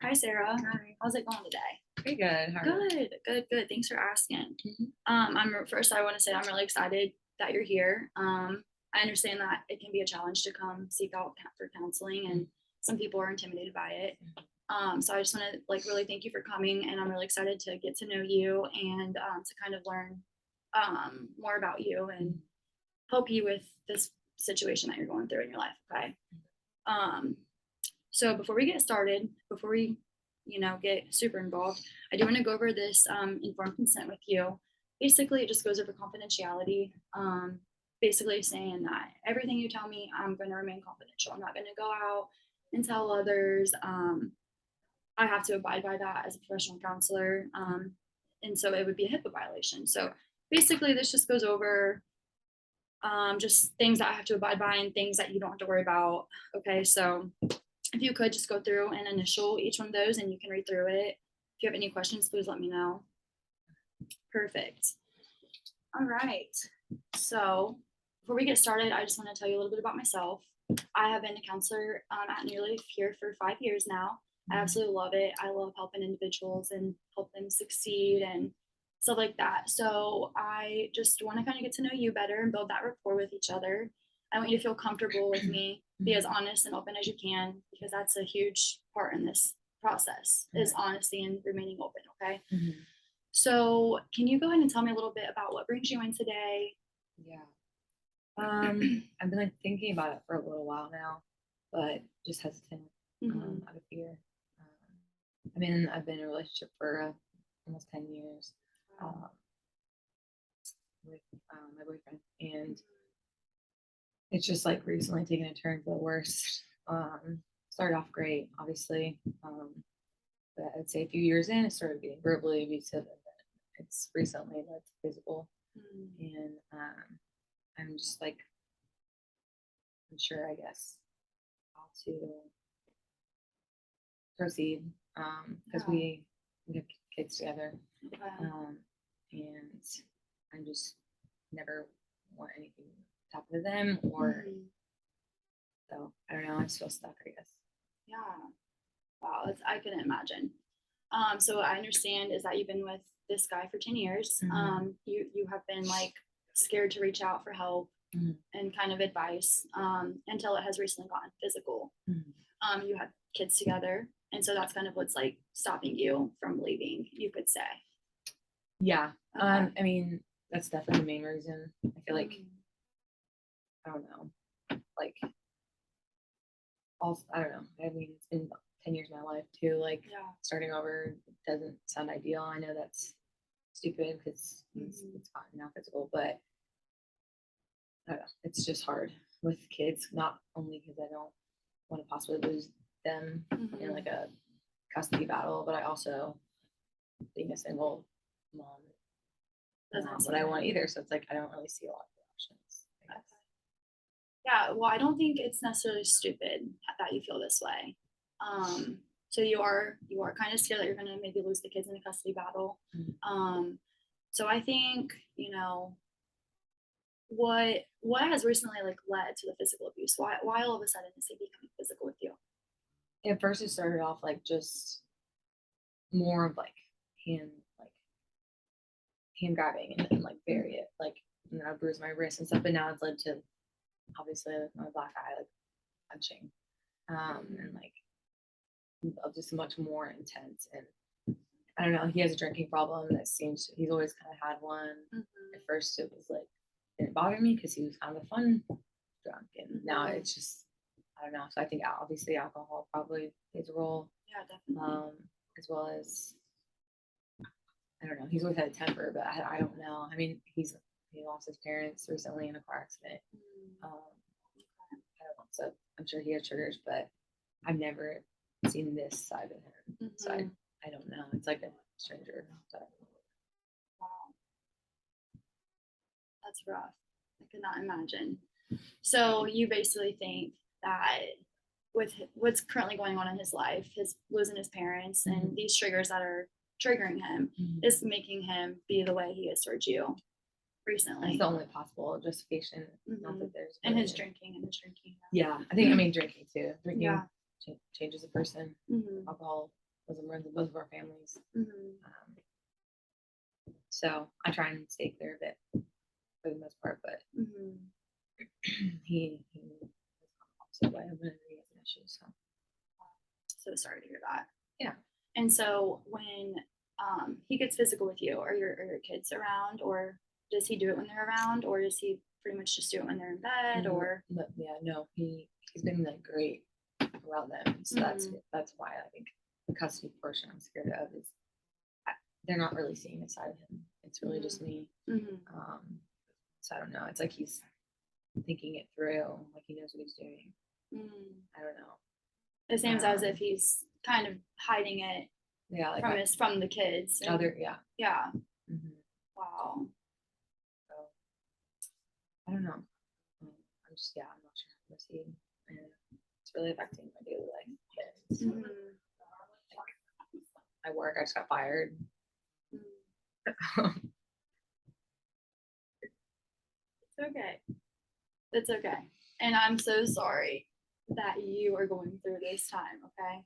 Hi, Sarah. Hi. How's it going today? Pretty good. How are you? Good. Thanks for asking. Mhm. First, I want to say I'm really excited that you're here. I understand that it can be a challenge to come seek out for counseling, and some people are intimidated by it. So I just want to really thank you for coming, and I'm really excited to get to know you and to kind of learn more about you and help you with this situation that you're going through in your life. Okay. Um, So before we get started, before we, get super involved, I do want to go over this informed consent with you. Basically, it just goes over confidentiality. Basically, saying that everything you tell me, I'm going to remain confidential. I'm not going to go out and tell others. I have to abide by that as a professional counselor. And so it would be a HIPAA violation. So basically, this just goes over just things that I have to abide by and things that you don't have to worry about. Okay, so if you could just go through and initial each one of those and you can read through it. If you have any questions, please let me know. Perfect. All right. So before we get started, I just want to tell you a little bit about myself. I have been a counselor at New Leaf here for 5 years now. I absolutely love it. I love helping individuals and help them succeed and stuff like that. So I just want to kind of get to know you better and build that rapport with each other. I want you to feel comfortable with me, be as honest and open as you can, because that's a huge part in this process is honesty and remaining open. Okay. So can you go ahead and tell me a little bit about what brings you in today? Yeah. I've been thinking about it for a little while now, but just hesitant out of fear. I've been in a relationship for almost 10 years with my boyfriend, and it's just recently taken a turn for the worse. Started off great, obviously, but I'd say a few years in, it started getting verbally abusive, and then it's recently led to physical. And I'm just unsure, I guess, how to proceed because we have kids together, and I just never want anything to happen to them, or so I don't know. I just feel stuck, I guess. Yeah. Wow, I couldn't imagine. So what I understand is that you've been with this guy for 10 years. You have been scared to reach out for help and kind of advice until it has recently gotten physical. You had kids together, and so that's kind of what's stopping you from leaving, you could say. Yeah. Okay. That's definitely the main reason. I feel I don't know, also, I don't know. It's been 10 years of my life too. Starting over doesn't sound ideal. I know that's stupid because it's gotten now physical, but I don't know. It's just hard with kids, not only because I don't want to possibly lose them in a custody battle, but I also, being a single mom, that's not what I want either. So it's I don't really see a lot of options, I guess. Yeah, well, I don't think it's necessarily stupid that you feel this way. So you are kind of scared that you're gonna maybe lose the kids in a custody battle. So I think what has recently led to the physical abuse? Why all of a sudden is he becoming physical with you? At first, it started off just more of hand hand grabbing, and then bury it, and then I bruised my wrist and stuff. But now it's led to obviously my black eye punching, and just much more intense. And I don't know, he has a drinking problem that seems he's always kind of had one. At first, it was didn't bother me because he was kind of a fun drunk, and now it's just I don't know. So I think obviously alcohol probably plays a role. Yeah, definitely. As well as I don't know. He's always had a temper, but I don't know. He lost his parents recently in a car accident. I don't know. So I'm sure he has triggers, but I've never seen this side of him. So I don't know. It's like a stranger. So. Wow. That's rough. I could not imagine. So you basically think that with what's currently going on in his life, his losing his parents and these triggers that are triggering him is making him be the way he is towards you recently. That's the only possible justification. Not that there's and his drinking. Yeah, I think drinking too. Drinking changes a person. Alcohol runs in both of our families. Mhm. So I try and stay clear of it for the most part, but Mhm. he so whenever he has an issue. So So sorry to hear that. yeah. And so when he gets physical with you, are your kids around, or does he do it when they're around, or does he pretty much just do it when they're in bed, or? But yeah, no, he's been like great around them. So that's why I think the custody portion I'm scared of is they're not really seeing the side of him. It's really just me. Mhm. So I don't know. It's like he's thinking it through, like he knows what he's doing. I don't know. It seems as if he's kind of hiding it Yeah, like from the kids. And, other yeah. Yeah. Mm-hmm. Wow. So I don't know. I'm just I'm not sure how to proceed, and it's really affecting my daily life. Mhm. My work, I just got fired. It's okay. It's okay. And I'm so sorry that you are going through this time. Okay.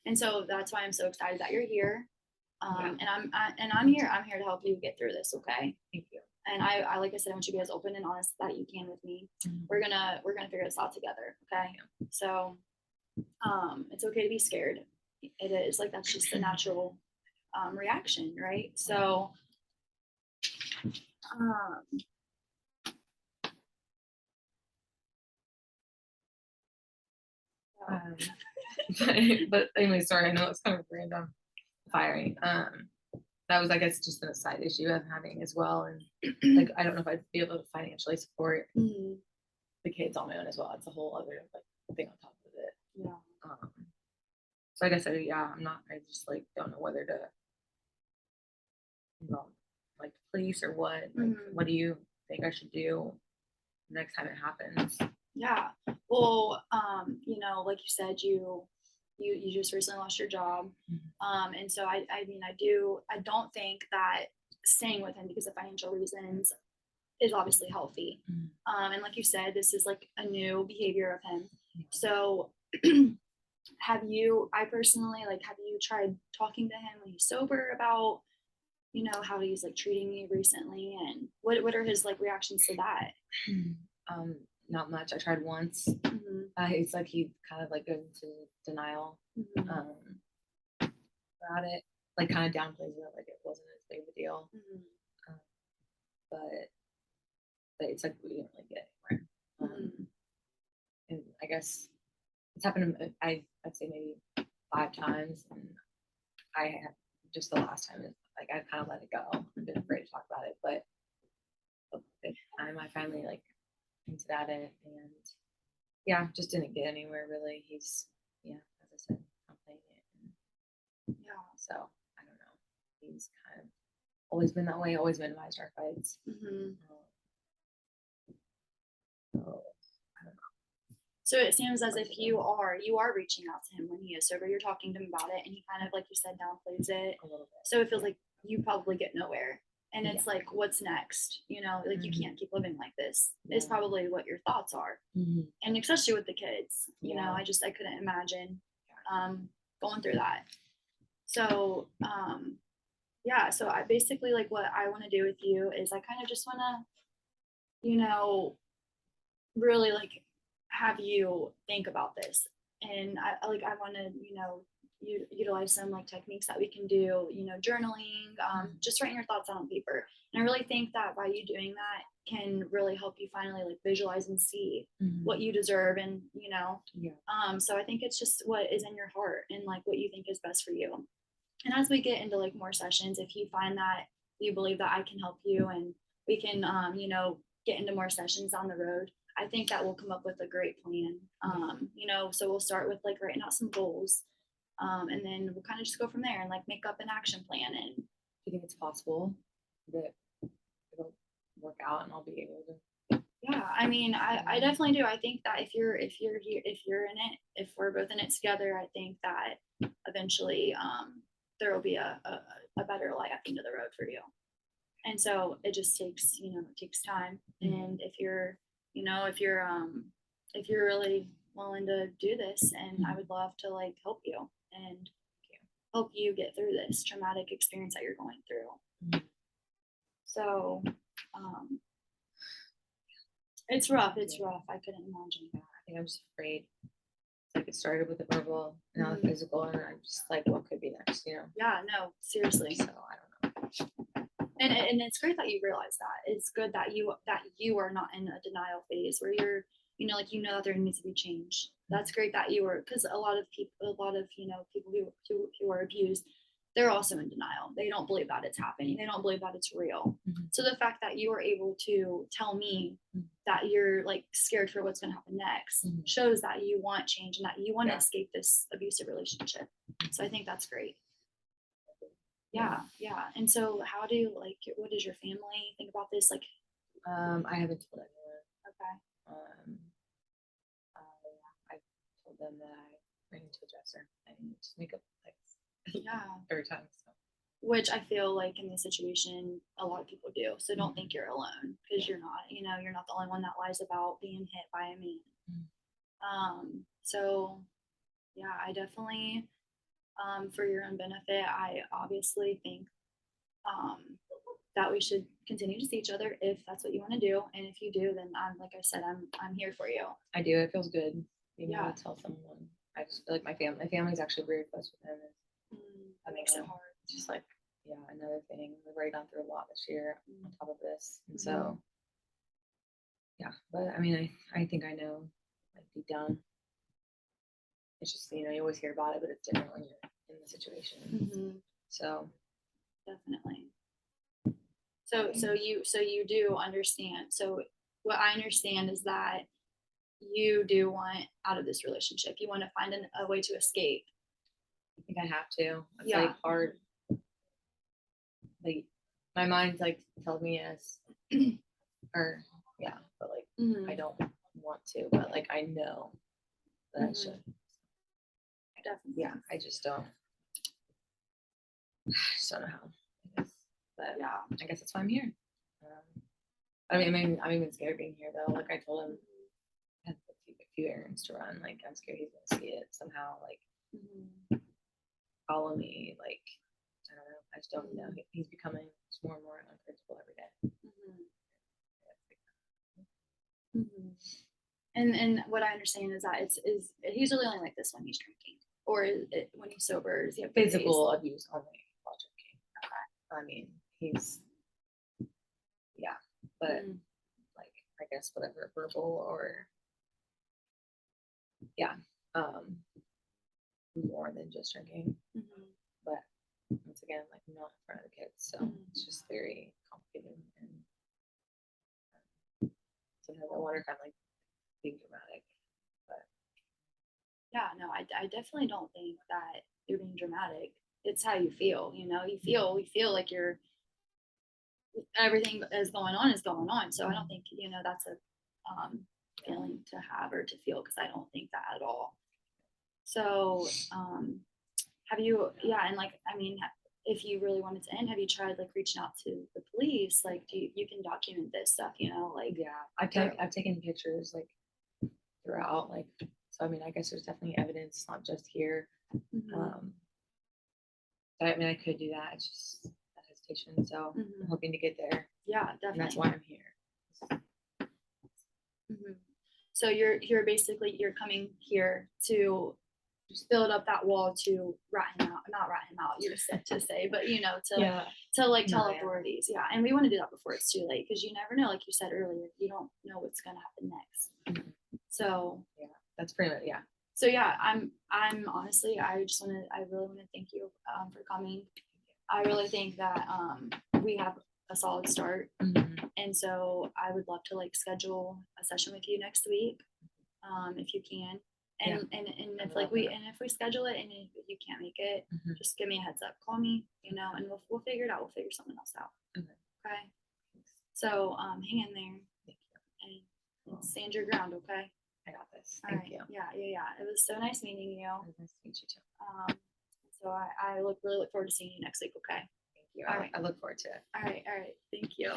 And so that's why I'm so excited that you're here. And I'm here. I'm here to help you get through this. Okay. Thank you. And I like I said, I want you to be as open and honest that you can with me. We're gonna figure this out together. Okay. So it's okay to be scared. It is like that's just a natural reaction, right? So but anyway, sorry, I know it's kind of random firing. That was, I guess, just a side issue I'm having as well, and like I don't know if I'd be able to financially support the kids on my own as well. It's a whole other like thing on top of it. Yeah. So I guess I'm not. I just like don't know whether to involve like the police or what. Like, what do you think I should do next time it happens? Yeah. Well, like you said, you just recently lost your job. And so I mean, I don't think that staying with him because of financial reasons is obviously healthy. And like you said, this is like a new behavior of him. So have you tried talking to him when he's sober about, how he's like treating you recently, and what are his like reactions to that? Not much. I tried once. It's like he kind of like goes into denial about it, like kind of downplays it, like it wasn't as big of a deal. But it's like we didn't really get anywhere. And I guess it's happened. I'd say maybe 5 times, and I have just the last time. Like I've kind of let it go. I've been afraid to talk about it, but the 5th time I finally like hinted at it, and just didn't get anywhere really. He's as I said, not playing it. And so I don't know. He's kind of always been that way. Always minimized our fights. So it seems as if you are reaching out to him when he is sober. You're talking to him about it, and he kind of, like you said, downplays it. A little bit. So it feels like you probably get nowhere. And it's like, what's next? Like you can't keep living like this. Is probably what your thoughts are. And especially with the kids, I couldn't imagine going through that. So so I basically, like, what I want to do with you is I kind of just want to, really like have you think about this. And I want to, utilize some like techniques that we can do, journaling, just writing your thoughts out on paper. And I really think that by you doing that can really help you finally like visualize and see what you deserve. And, so I think it's just what is in your heart and like what you think is best for you. And as we get into like more sessions, if you find that you believe that I can help you and we can, get into more sessions down the road, I think that we'll come up with a great plan. So we'll start with like writing out some goals. And then we'll kind of just go from there and like make up an action plan. And do you think it's possible that it'll work out and I'll be able to? Yeah, I mean, I definitely do. I think that if you're here, if you're in it, if we're both in it together, I think that eventually there will be a better life into the road for you. And so it just takes, it takes time. And if you're really willing to do this, and I would love to like help you. And help you get through this traumatic experience that you're going through. Mhm. So, it's rough. It's rough. I couldn't imagine. Yeah, I think I'm just afraid. It's like it started with the verbal, now the Mhm. physical, and I'm just like, what could be next, Yeah, no, seriously. So I don't know. And it's great that you realize that. It's good that you are not in a denial phase where you're, like that there needs to be change. That's great that you were, because a lot of people, people who are abused, they're also in denial. They don't believe that it's happening. They don't believe that it's real. Mhm. So the fact that you are able to tell me Mhm. that you're like scared for what's going to happen next Mhm. shows that you want change and that you want to Yeah. escape this abusive relationship. So I think that's great. Yeah. And so how do what does your family think about this? Like, I haven't told anyone. okay. Um, I told them that I ran into a dresser and just make up lies Yeah. every time. So Which I feel like in this situation, a lot of people do. So don't think you're alone because you're not, you're not the only one that lies about being hit by a man. So yeah, I definitely, for your own benefit, I obviously think, that we should continue to see each other if that's what you want to do. And if you do, then like I said, I'm here for you. I do. It feels good being able Yeah. to tell someone. I just feel like my family's actually very close with him. That makes it hard. It's just like, yeah, another thing. We've already gone through a lot this year on top of this. And Mhm. so, yeah, but I mean, I think I know, like, deep down. It's just, you always hear about it, but it's different when you're in the situation. Mhm. So, Definitely. So you do understand. So what I understand is that you do want out of this relationship. You want to find a way to escape. I think I have to. It's Yeah. like hard. Like, my mind like tells me yes, or yeah, but like Mhm. I don't want to, but like I know that I Mhm. should. Definitely. Yeah, I just don't know how. I guess. But Yeah. I guess that's why I'm here. I mean, I'm even scared being here though. Like I told him, I had a few errands to run. Like I'm scared he's gonna see it somehow. Like Mhm. follow me. Like I don't know. I just don't know. He's becoming more and more unpredictable every day. Mhm. Mhm. And what I understand is that is he's really only like this when he's drinking, or when he's sober. Does he have good days? Physical abuse only while drinking. I mean, he's but Mhm. like I guess whatever verbal or more than just drinking. Mhm. But once again, like not in front of the kids, so it's just very complicated. And sometimes I wonder if I'm like being dramatic, but Yeah, no, I definitely don't think that you're being dramatic. It's how you feel, we feel like everything is going on is going on. So I don't think, that's a feeling to have or to feel, because I don't think that at all. So, have you, yeah, and like, I mean, if you really wanted to end, have you tried like reaching out to the police? Like, you can document this stuff, like, yeah, I've taken pictures like throughout, like, so I mean, I guess there's definitely evidence, not just here. Mhm. But I mean, I could do that. It's just that hesitation. So I'm hoping to get there. Yeah, definitely. And that's why I'm here. Mhm. So you're coming here to just build up that wall to rat him out, not rat him out, you're said to say, but to like tell authorities. Yeah. And we want to do that before it's too late, because you never know, like you said earlier, you don't know what's gonna happen next. Mhm. So yeah, that's pretty much So yeah, I'm honestly, I really want to thank you for coming. I really think that we have a solid start. And so I would love to like schedule a session with you next week, if you can. And if we schedule it and if you can't make it, just give me a heads up, call me, and we'll figure it out. We'll figure something else out. Okay. So hang in there and stand your ground. Okay. I got this. Thank you. Yeah. It was so nice meeting you. It was nice to meet you too. So I really look forward to seeing you next week. Okay. Thank you. All right. I look forward to it. All right. Thank you.